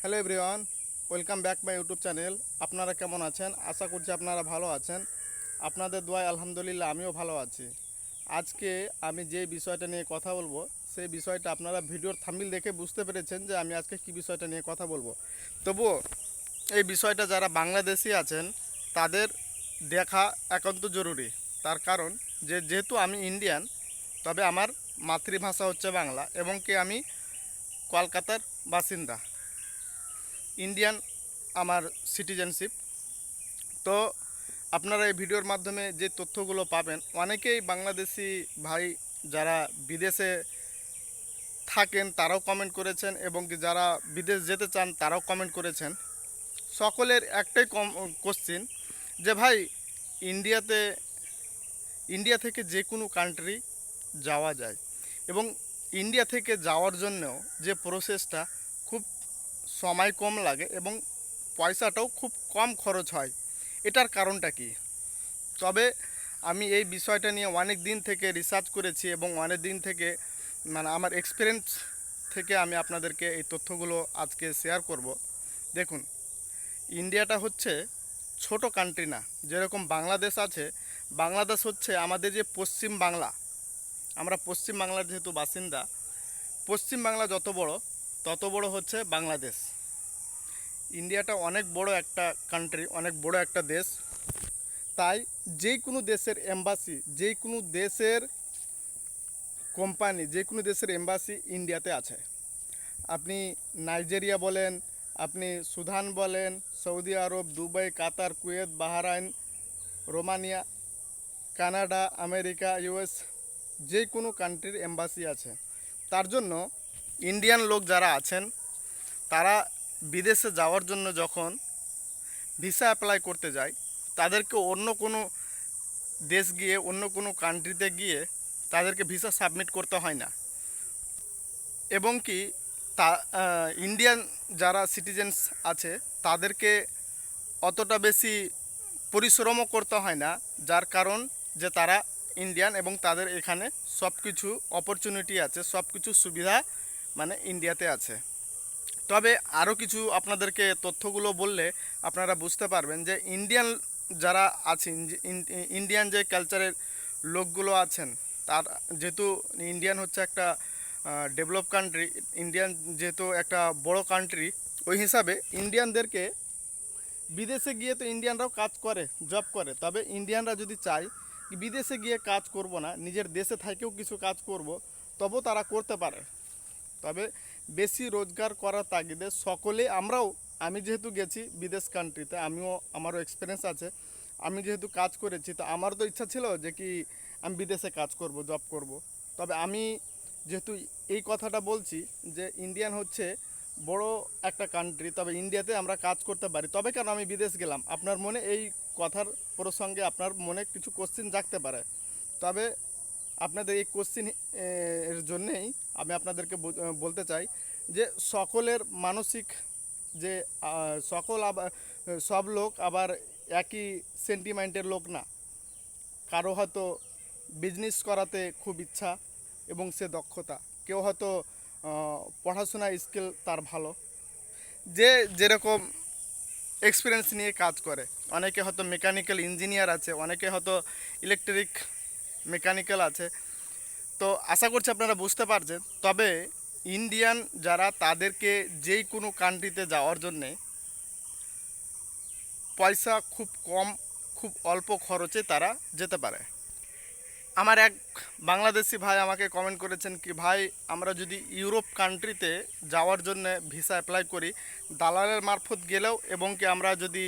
Hello everyone, welcome back my YouTube channel. আপনারা কেমন আছেন? আশা করছি আপনারা ভালো আছেন। আপনাদের দোয়ায় আলহামদুলিল্লাহ আমিও ভালো আছি। আজকে আমি যে বিষয়টা নিয়ে কথা বলবো সেই বিষয়টা আপনারা ভিডিওর থাম্বনেল দেখে বুঝতে পেরেছেন যে আমি আজকে কী বিষয়টা নিয়ে কথা বলবো। তবুও এই বিষয়টা যারা বাংলাদেশি আছেন তাদের দেখা একান্ত জরুরি। তার কারণ যেহেতু আমি ইন্ডিয়ান, তবে আমার মাতৃভাষা হচ্ছে বাংলা এবং কি আমি কলকাতার বাসিন্দা, ইন্ডিয়ান আমার সিটিজেনশিপ। তো আপনারা এই ভিডিওর মাধ্যমে যে তথ্যগুলো পাবেন, অনেকেই বাংলাদেশি ভাই যারা বিদেশে থাকেন তারাও কমেন্ট করেছেন এবং কি যারা বিদেশ যেতে চান তারাও কমেন্ট করেছেন। সকলের একটাই কোশ্চিন যে ভাই, ইন্ডিয়াতে ইন্ডিয়া থেকে যে কোনো কান্ট্রি যাওয়া যায় এবং ইন্ডিয়া থেকে যাওয়ার জন্যও যে প্রসেসটা খুব সময় কম লাগে এবং পয়সাটাও খুব কম খরচ হয়, এটার কারণটা কি? তবে আমি এই বিষয়টা নিয়ে অনেক দিন থেকে রিসার্চ করেছি এবং অনেক দিন থেকে আমার এক্সপিরিয়েন্স থেকে আমি আপনাদেরকে এই তথ্যগুলো আজকে শেয়ার করব। দেখুন, ইন্ডিয়াটা হচ্ছে ছোট কান্ট্রি না। যেরকম বাংলাদেশ আছে, বাংলাদেশ হচ্ছে আমাদের যে পশ্চিম বাংলা, আমরা পশ্চিম বাংলার যেহেতু বাসিন্দা, পশ্চিম বাংলা যত বড় তত বড় হচ্ছে বাংলাদেশ। ইন্ডিয়াটা অনেক বড় একটা কান্ট্রি, অনেক বড় একটা দেশ। তাই যে কোনো দেশের এম্বাসি, যে কোনো দেশের কোম্পানি, যে কোনো দেশের এম্বাসি ইন্ডিয়াতে আছে। আপনি নাইজেরিয়া বলেন, আপনি সুদান বলেন, Saudi Arab, Dubai, Qatar, Kuwait, Bahrain, Romania, Canada, America, US, যে কোনো কান্ট্রির এম্বাসি আছে। তার জন্য ইন্ডিয়ান লোক যারা আছেন তারা বিদেশে যাওয়ার জন্য যখন ভিসা অ্যাপ্লাই করতে যায়, তাদেরকে অন্য কোনো দেশ গিয়ে, অন্য কোনো কান্ট্রিতে গিয়ে তাদেরকে ভিসা সাবমিট করতে হয় না। এবং কি তা ইন্ডিয়ান যারা সিটিজেন্স আছে তাদেরকে অতটা বেশি পরিশ্রমও করতে হয় না, যার কারণ যে তারা ইন্ডিয়ান এবং তাদের এখানে সব কিছু অপরচুনিটি আছে, সব কিছু সুবিধা ইন্ডিয়াতে আছে। তবে আরও কিছু আপনাদেরকে তথ্যগুলো বললে আপনারা বুঝতে পারবেন যে ইন্ডিয়ান যারা আছেন, ইন্ডিয়ান যে কালচারের লোকগুলো আছেন, তার যেহেতু ইন্ডিয়ান হচ্ছে একটা ডেভেলপ কান্ট্রি, ইন্ডিয়ান যেহেতু একটা বড় কান্ট্রি, ওই হিসাবে ইন্ডিয়ানদেরকে বিদেশে গিয়ে তো ইন্ডিয়ানরাও কাজ করে, জব করে। তবে ইন্ডিয়ানরা যদি চায় কি বিদেশে গিয়ে কাজ করব না, নিজের দেশে থেকেও কিছু কাজ করব, তবুও তারা করতে পারে। তবে বেশি রোজগার করার তাগিদে সকলে আমি যেহেতু গেছি বিদেশ কান্ট্রিতে, আমারও এক্সপিরিয়েন্স আছে, আমি যেহেতু কাজ করেছি, তো আমারও তো ইচ্ছা ছিল যে কি আমি বিদেশে কাজ করব, জব করব। তবে আমি যেহেতু এই কথাটা বলছি যে ইন্ডিয়ান হচ্ছে বড় একটা কান্ট্রি, তবে ইন্ডিয়াতে আমরা কাজ করতে পারি, তবে কেন আমি বিদেশ গেলাম? আপনার মনে এই কথার প্রসঙ্গে আপনার মনে কিছু কোশ্চিন জাগতে পারে। তবে আপনাদের এই কোশ্চিন এর জন্যেই আমি আপনাদেরকে বলতে চাই যে সকলের মানসিক যে সব লোক আবার একই সেন্টিমেন্টের লোক না। কারো হয়তো বিজনেস করাতে খুব ইচ্ছা এবং সে দক্ষতা, কেউ হয়তো পড়াশোনা স্কিল তার ভালো, যে যেরকম এক্সপিরিয়েন্স নিয়ে কাজ করে। অনেকে হয়তো মেকানিক্যাল ইঞ্জিনিয়ার আছে, অনেকে হয়তো ইলেকট্রিক মেকানিক্যাল আছে। তো আশা করছি আপনারা বুঝতে পারছেন। তবে ইন্ডিয়ান যারা, তাদেরকে যেই কোনো কান্ট্রিতে যাওয়ার জন্যে পয়সা খুব কম, খুব অল্প খরচে তারা যেতে পারে। আমার এক বাংলাদেশি ভাই আমাকে কমেন্ট করেছেন কি ভাই, আমরা যদি ইউরোপ কান্ট্রিতে যাওয়ার জন্য ভিসা অ্যাপ্লাই করি, দালালের মারফত গেলেও এবং কি আমরা যদি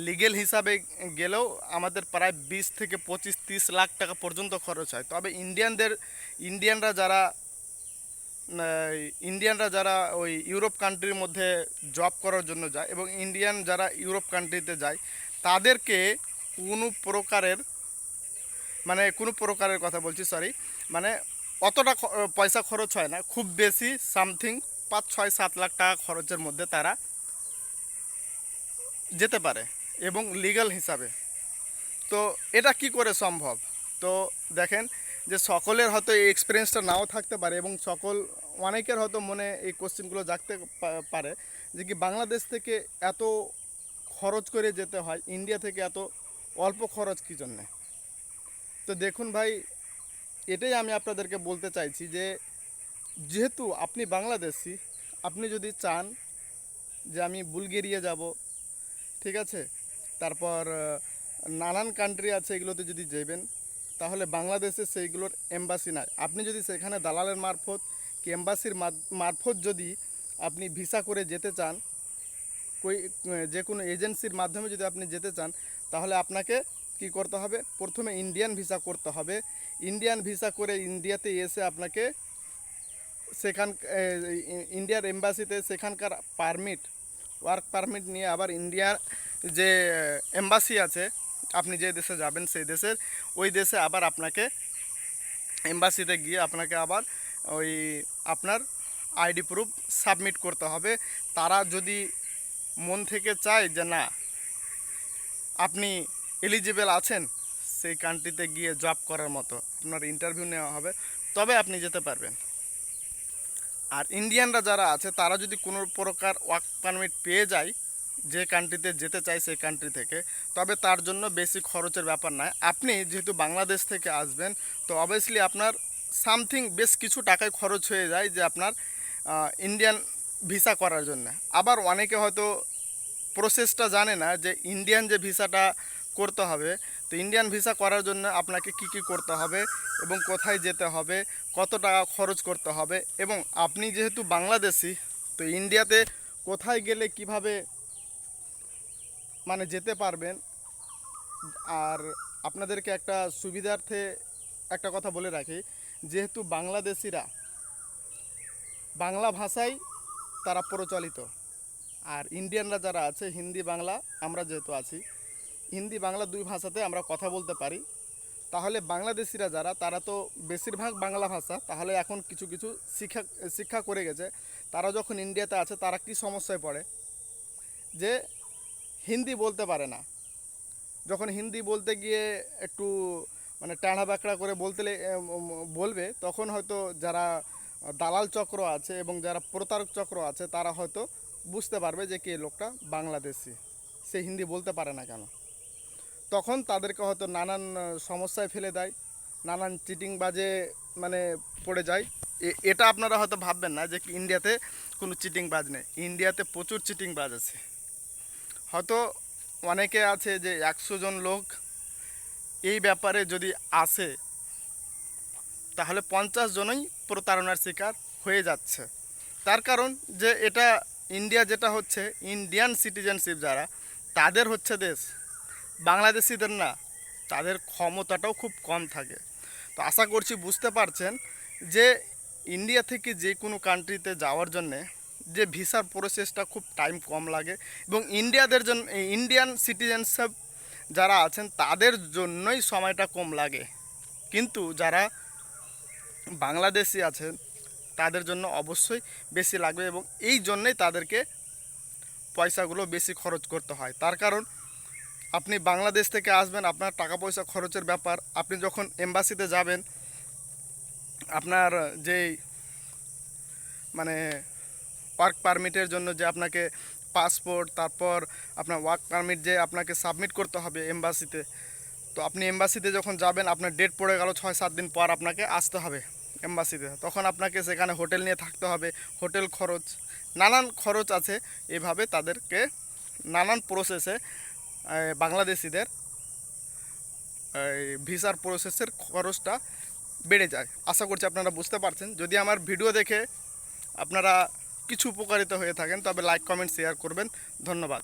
লিগেল হিসাবে গেলেও আমাদের প্রায় 20 থেকে 25-30 লাখ টাকা পর্যন্ত খরচ হয়। তবে ইন্ডিয়ানরা যারা ইন্ডিয়ানরা যারা ওই ইউরোপ কান্ট্রির মধ্যে জব করার জন্য যায় এবং ইন্ডিয়ান যারা ইউরোপ কান্ট্রিতে যায়, তাদেরকে কোনো প্রকারের কোনো প্রকারের কথা বলছি, সরি, মানে অতটা পয়সা খরচ হয় না, খুব বেশি সামথিং 5-6-7 লাখ টাকা খরচের মধ্যে তারা যেতে পারে এবং লিগ্যাল হিসাবে। তো এটা কি করে সম্ভব? তো দেখেন যে সকলের হয়তো এই এক্সপিরিয়েন্সটা নাও থাকতে পারে এবং অনেকের হয়তো মনে এই কোশ্চেনগুলো জাগতে পারে যে কি বাংলাদেশ থেকে এত খরচ করে যেতে হয়, ইন্ডিয়া থেকে এত অল্প খরচ কী জন্যে। তো দেখুন ভাই, এটাই আমি আপনাদেরকে বলতে চাইছি যে যেহেতু আপনি বাংলাদেশি, আপনি যদি চান যে আমি বুলগেরিয়া যাব, ঠিক আছে, তারপর নানান কান্ট্রি আছে, এগুলোতে যদি যাবেন তাহলে বাংলাদেশে সেইগুলোর এম্বাসি নাই। আপনি যদি সেখানে দালালের মারফত কি এম্বাসির মারফত যদি আপনি ভিসা করে যেতে চান, যে কোনো এজেন্সির মাধ্যমে যদি আপনি যেতে চান, তাহলে আপনাকে কি করতে হবে, প্রথমে ইন্ডিয়ান ভিসা করতে হবে। ইন্ডিয়ান ভিসা করে ইন্ডিয়াতে এসে আপনাকে ইন্ডিয়ার এম্বাসিতে সেখানকার পারমিট, ওয়ার্ক পারমিট নিয়ে আবার ইন্ডিয়ার যে এম্বাসি আছে, আপনি যে দেশে যাবেন সেই দেশের, ওই দেশে আবার আপনাকে এম্বাসিতে গিয়ে আপনাকে আবার ওই আপনার আইডি প্রুফ সাবমিট করতে হবে। তারা যদি মন থেকে চায় যে না আপনি এলিজিবল আছেন সেই কান্ট্রিতে গিয়ে জব করার মতো, আপনার ইন্টারভিউ নেওয়া হবে, তবে আপনি যেতে পারবেন। আর ইন্ডিয়ানরা যারা আছে তারা যদি কোনো প্রকার ওয়ার্ক পারমিট পেয়ে যায় যে কান্ট্রিতে যেতে চায় সেই কান্ট্রি থেকে, তবে তার জন্য বেশি খরচের ব্যাপার নয়। আপনি যেহেতু বাংলাদেশ থেকে আসবেন, তো অবভিয়াসলি আপনার সামথিং বেশ কিছু টাকায় খরচ হয়ে যায় যে আপনার ইন্ডিয়ান ভিসা করার জন্য। আবার অনেকে হয়তো প্রসেসটা জানে না যে ইন্ডিয়ান যে ভিসাটা করতে হবে, তো ইন্ডিয়ান ভিসা করার জন্য আপনাকে কি কি করতে হবে এবং কোথায় যেতে হবে, কত টাকা খরচ করতে হবে, এবং আপনি যেহেতু বাংলাদেশি, তো ইন্ডিয়াতে কোথায় গেলে কিভাবে মানে যেতে পারবেন। আর আপনাদেরকে একটা সুবিধার্থে একটা কথা বলে রাখি, যেহেতু বাংলাদেশিরা বাংলা ভাষায় তারা প্রচলিত, আর ইন্ডিয়ানরা যারা আছে হিন্দি বাংলা, আমরা যেহেতু আছি হিন্দি বাংলা দুই ভাষাতে আমরা কথা বলতে পারি। তাহলে বাংলাদেশিরা যারা, তারা তো বেশিরভাগ বাংলা ভাষা, তাহলে এখন কিছু কিছু শিক্ষা করে গেছে। তারা যখন ইন্ডিয়াতে আছে তারা কি সমস্যায় পড়ে যে হিন্দি বলতে পারে না। যখন হিন্দি বলতে গিয়ে একটু মানে টানা বাঁকড়া করে বলবে, তখন হয়তো যারা দালাল চক্র আছে এবং যারা প্রতারক চক্র আছে তারা হয়তো বুঝতে পারবে যে কি লোকটা বাংলাদেশি, সে হিন্দি বলতে পারে না কেন। তখন তাদেরকে হয়তো নানান সমস্যায় ফেলে দেয়, নানান চিটিংবাজে মানে পড়ে যায়। এটা আপনারা হয়তো ভাববেন না যে কি ইন্ডিয়াতে কোনো চিটিংবাজ নেই, ইন্ডিয়াতে প্রচুর চিটিংবাজ আছে। হয়তো অনেকে আছে যে 100 জন লোক এই ব্যাপারে যদি আসে, তাহলে 50 জনই প্রতারণার শিকার হয়ে যাচ্ছে। তার কারণ যে এটা ইন্ডিয়া যেটা হচ্ছে, ইন্ডিয়ান সিটিজেনশিপ যারা, তাদের হচ্ছে দেশ, বাংলাদেশিদের না, তাদের ক্ষমতাটাও খুব কম থাকে। তো আশা করছি বুঝতে পারছেন যে ইন্ডিয়া থেকে যে কোনো কান্ট্রিতে যাওয়ার জন্যে যে ভিসার প্রসেসটা খুব টাইম কম লাগে, এবং ইন্ডিয়ান সিটিজেনশিপ যারা আছেন তাদের জন্যই সময়টা কম লাগে, কিন্তু যারা বাংলাদেশি আছেন তাদের জন্য অবশ্যই বেশি লাগবে, এবং এই জন্যই তাদেরকে পয়সাগুলো বেশি খরচ করতে হয়। তার কারণ আপনি বাংলাদেশ থেকে আসবেন, আপনার টাকা পয়সা খরচের ব্যাপার। আপনি যখন এম্বাসিতে যাবেন, আপনার যেই মানে ওয়ার্ক পারমিটের জন্য যে আপনাকে পাসপোর্ট, তারপর আপনার ওয়ার্ক পারমিট যে আপনাকে সাবমিট করতে হবে এম্বাসিতে, তো আপনি এম্বাসিতে যখন যাবেন আপনার ডেট পড়ে গেল 6-7 দিন পর আপনাকে আসতে হবে এম্বাসিতে, তখন আপনাকে সেখানে হোটেল নিয়ে থাকতে হবে, হোটেল খরচ, নানান খরচ আছে। এভাবে তাদেরকে নানান প্রসেসে বাংলাদেশিদের ভিসার প্রসেসের খরচটা বেড়ে যায়। আশা করছি আপনারা বুঝতে পারছেন। যদি আমার ভিডিও দেখে আপনারা কিছু উপকারিত হয়ে থাকেন, তবে লাইক, কমেন্ট, শেয়ার করবেন। ধন্যবাদ।